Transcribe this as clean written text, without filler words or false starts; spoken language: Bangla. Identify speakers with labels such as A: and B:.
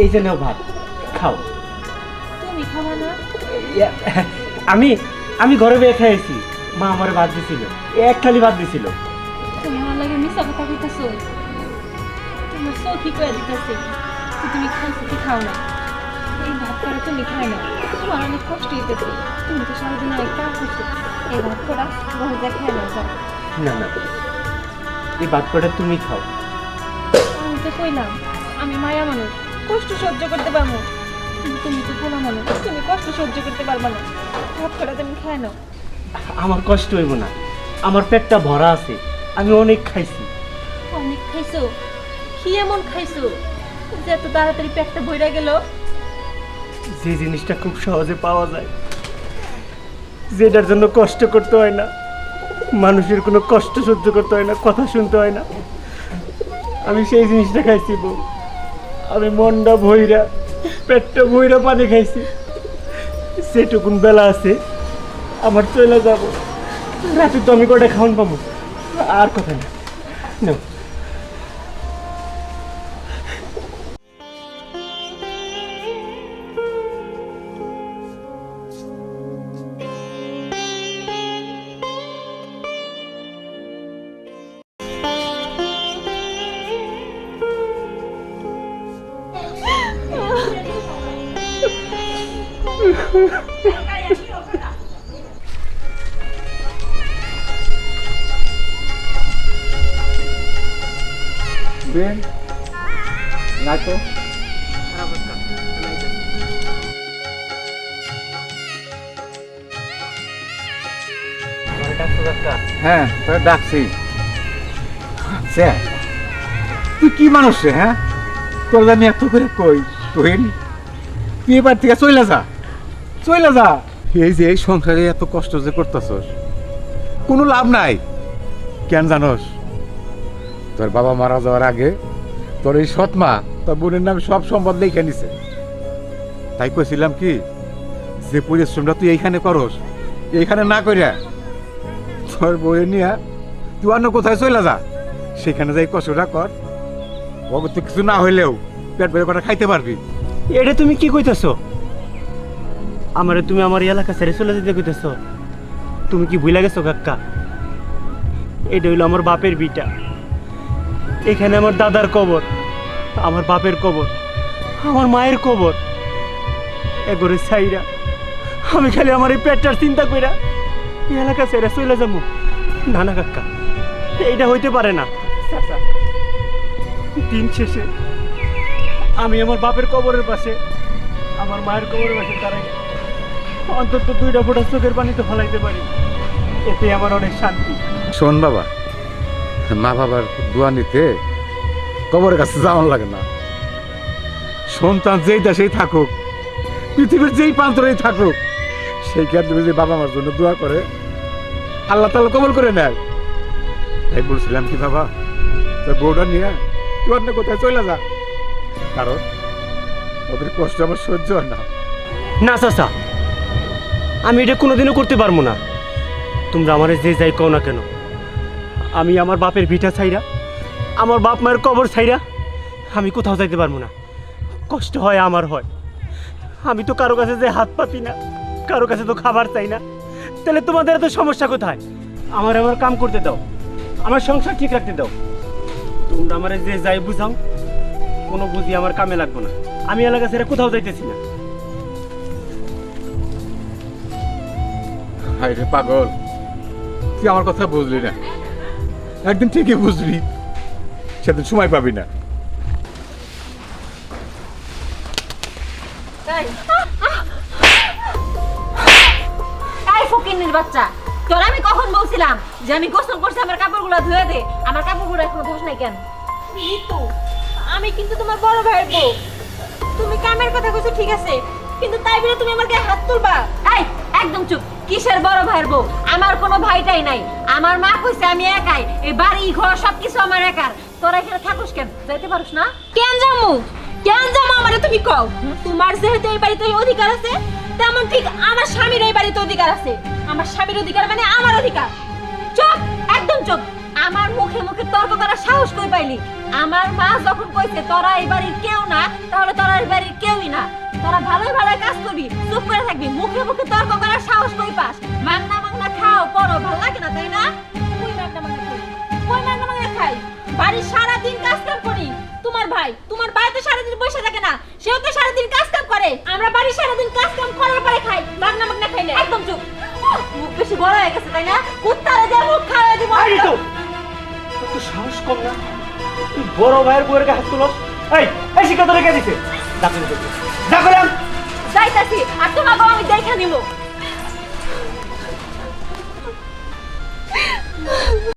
A: এই যে নাও ভাত খাও।
B: তুমি খাবা না?
A: আমি আমি ঘরে বেয়ে খাইছি, মা আমার ভাত দিছিল, এক থালি ভাত দিছিল।
B: তুমি আমার লাগে মিছা কথা কইতাছো। তোমার সখী কইয়া দিতেছে তুমি খাইছো কি খাও না। এই ভাত করে তুমি খাই না, তোমার অনেক কষ্ট হইতেছে। তুমি তো সারাদিন অনেক কাজ করছো, এই ভাত করা ঘরে যা খাই না যাও।
A: না না, এই ভাত কটা তুমি খাও।
B: আমি তো কইলাম আমি মায়া মানুষ, কষ্ট সহ্য করতে পারবো, কিন্তু তুমি তো পোলা মানুষ, তুমি কষ্ট সহ্য করতে পারবা না। ভাত করা তুমি খাই নাও।
A: আমার কষ্ট হইব না, আমার পেটটা ভরা আছে, আমি অনেক খাইছি।
B: অনেক খাইছো? কি এমন খাইছো যে এত তাড়াতাড়ি পেটটা ভইরা গেল?
A: যে জিনিসটা খুব সহজে পাওয়া যায়, যেটার জন্য কষ্ট করতে হয় না, মানুষের কোনো কষ্ট সহ্য করতে হয় না, কথা শুনতে হয় না, আমি সেই জিনিসটা খাইছি বউ। আমি মনটা ভইরা, পেটটা ভইরা পানি খাইছি। সেটুকুন বেলা আছে আমার চলে যাব, রাতে তো আমি কটা খাওয়ান পাবো। আর কথা না, নাও।
C: Ben, না তো হ্যাঁ তোর ডাকছি। আচ্ছা তুই কি মানুষ রে? হ্যাঁ তোর আমি এত করে কই তুই এবার থেকে চলে যা, চলে যা। এই যে এই সংসারে এত কষ্ট যে করতেছস কোনো লাভ নাই। কেন জানোস? তোর বাবা মারা যাওয়ার আগে তোর এই সৎ মা তোর বোনের নামে সব সম্পদ লিখে নিছে। তাই কইছিলাম কি, যে পরিশ্রমটা তুই এইখানে করস, এইখানে না করিয়া তোর বইয়ে নিয়ে তুই অন্য কোথায় চলে যা, সেখানে যাই কষ্টটা কর। তুই কিছু না হইলেও পেট ভরে কটা খাইতে পারবি।
A: এটা তুমি কি কইতেছো? আমারে তুমি আমার এলাকা ছেড়ে চলে যেতে কইতেছো? তুমি কি ভুলে গেছো কাকা? এটা হইলো আমার বাপের ভিটা, এখানে আমার দাদার কবর, আমার বাপের কবর, আমার মায়ের কবর। এগরে ছাইরা আমি খালি আমার এই পেটটার চিন্তা কইরা এই এলাকা ছেড়ে চলে যাবো? না না কাকা, এইটা হইতে পারে না। চাচা, দিন শেষে আমি আমার বাপের কবরের পাশে, আমার মায়ের কবরের পাশে দাঁড়াই অন্তত দুইটা ফোঁটা চোখের পানি তো ফলাইতে পারি, এতে আমার অনেক শান্তি।
C: শোন বাবা, মা বাবার দোয়া নিতে কবরের কাছে যাওয়ার লাগে না। সন্তান যেই দেশেই থাকুক, পৃথিবীর যেই প্রান্তরেই থাকুক, সেই ক্ষেত্রে যে বাবা মার জন্য দোয়া করে আল্লাহ তাআলা কবুল করে নেয়। তাই বলছিলাম কি বাবা, তোর বউটা নিয়ে তুই অন্য কোথায় চলে যা, কারণ ওদের কষ্ট আমার সহ্য হয় না।
A: না চাচা, আমি এটা কোনোদিনও করতে পারবো না। তোমরা আমার যে যাই কও না কেন, আমি আমার বাপের ভিটা ছাইরা, আমার বাপ মায়ের কবর ছাইরা আমি কোথাও যাইতে পারবো না। কষ্ট হয় আমার হয়, আমি তো কারো কাছে যে হাত পাতি না, কারো কাছে তো খাবার চাই না। তাহলে তোমাদের এত সমস্যা কোথায়? আমার আমার কাম করতে দাও, আমার সংসার ঠিক রাখতে দাও। তোমরা আমার যে যাই বুঝাও, কোনো বুঝি আমার কামে লাগবো না। আমি এলাকা ছেড়ে কোথাও যাইতেছি না।
C: হায় রে পাগল, তুই আমার কথা বুঝলি না। একদিন ঠিকই বুঝবি, সেদিন সময় পাবি না।
B: এই ফকিন্নির বাচ্চা, তোর আমি কখন বলছিলাম যে আমি গোসল করছি, আমার কাপড়গুলো ধুয়ে দে? আমার কাপড়গুলো এখনো ধোস নাই কেন? তো আমি কিন্তু তোমার বড় ভাইয়ের বউ। তুমি কামের কথা কইছো ঠিক আছে, কিন্তু তাই বলে তুমি আমার গায়ে হাত তুলবা? এই একদম চুপ। কিসের বড় ভাইয়ের বউ? আমার কোনো ভাইটাই নাই। আমার মা কইছে আমি একাই, এই বাড়ি ঘর সবকিছু আমার একার। তোরা এখানে থাকুস কেন? যাইতে পারুস না? কেন যামু? কেন যামু আমারে তুমি কও। তোমার যেহেতু এই বাড়িতে অধিকার আছে, তেমন ঠিক আমার স্বামীর এই বাড়িতে অধিকার আছে। আমার স্বামীর অধিকার মানে আমার অধিকার। চুপ, একদম চুপ। আমার মুখে মুখে তর্ক করার সাহস কই পাইলি? আমার মা যখন কইছে তোরা এই বাড়ির কেউ না, তাহলে তোরা এই বাড়ির কেউই না। তোরা ভালোই ভালো কাজ করবি, চুপ করে থাকবি, মুখে মুখে তর্ক করার সাহস কই পাস? মাংনা মাংনা খাও পড়ো, ভালো লাগে না তাই না? কই মাংনা মাংনা খাই? কই মাংনা মাংনা খাই? বাড়ির সারা দিন কাজ কাম করি। তোমার ভাই তো সারাদিন বসে থাকে না, সেও তো সারাদিন কাজ কাম করে। আমরা বাড়ির সারাদিন কাজ কাম করার পরে খাই, মাংনা মাংনা খাইলে। একদম চুপ। মুখ বেশি বড় হয়ে গেছে তাই না? কুত্তারে যে মুখ খাওয়া দিব।
A: আরে তো তোর তো সাহস কম না, তুই বড় ভাইয়ের বউয়ের গায়ে হাত তুলস? এই শিক্ষা তোরে কে দিছে? ডাকলাম
B: যাইতাছি, আর তোমাকে আমি দেখা নিব।